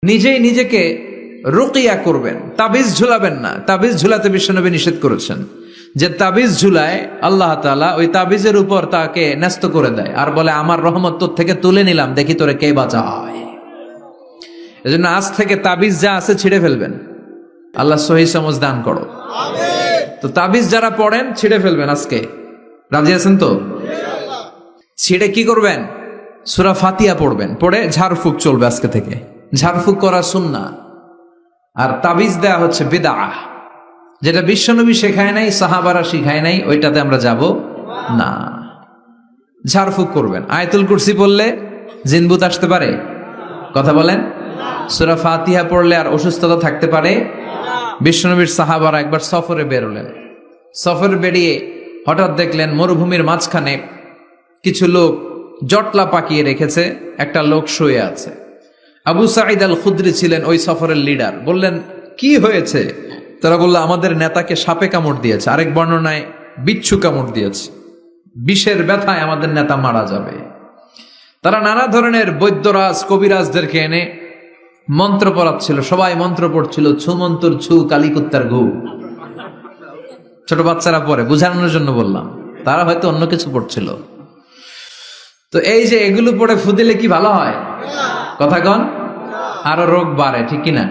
নিজেই নিজেকে রুকিয়া করবেন, তাবিজ ঝুলাবেন না। তাবিজ ঝুলাতে বিশ্বনবী নিষেধ করেছেন। যে তাবিজ ঝুলায় আল্লাহ তাআলা ওই তাবিজের উপর তাকে ন্যস্ত করে দেয় আর বলে আমার রহমত তোর থেকে তুলে নিলাম, দেখি তোরে কে বাঁচায়। এজন্য আজ থেকে তাবিজ যা আছে ছিঁড়ে ফেলবেন। আল্লাহ সহি সমঝ দান করো। তো তাবিজ যারা পড়েন ছিঁড়ে ফেলবেন আজকে। রাজি আছেন তো? ছিঁড়ে কি করবেন? সূরা ফাতিহা পড়বেন, পড়ে ঝাড়ফুঁক চলবে আজকে থেকে। ঝাড়ফুঁক করা সুন্নাহ। আর তাবিজ দেয়া হচ্ছে বিদআহ, যেটা বিশ্বনবী শেখায় নাই, সাহাবারা শিখায় নাই, ওইটাতে আমরা যাব না। ঝাড়ফুঁক করবেন। আয়াতুল কুরসি পড়লে জিনভূত আসতে পারে? কথা বলেন। সূরা ফাতিহা পড়লে আর অসুস্থতা থাকতে পারে? বিশ্বনবীর সাহাবারা একবার সফরে বেরোলেন। সফরে বেরিয়ে হঠাৎ দেখলেন মরুভূমির মাঝখানে কিছু লোক জটলা পাকিয়ে রেখেছে, একটা লোক শুয়ে আছে। আবু সাঈদ আল খুদরি ছিলেন ওই সফরের লিডার। বললেন কি হয়েছে? তারা বলল আমাদের নেতাকে সাপে কামড় দিয়েছে, আরেক বর্ণনায় বিচ্ছু কামড় দিয়েছে, বিষের ব্যথায় আমাদের নেতা মারা যাবে। তারা নানা ধরনের বৈদ্যরাজ কবিরাজদেরকে এনে মন্ত্র পড়াচ্ছিল, সবাই মন্ত্র পড়ছিল, ছু মন্তর ছু কালিকুত্তার ঘু। ছোট বাচ্চারা পড়ে, বুঝানোর জন্য বললাম, তারা হয়তো অন্য কিছু পড়ছিল। তো এই যে এগুলো পড়ে ফু দিলে কি ভালো হয়? কথা কন, আরো রোগ বাড়ে, ঠিক কিনা?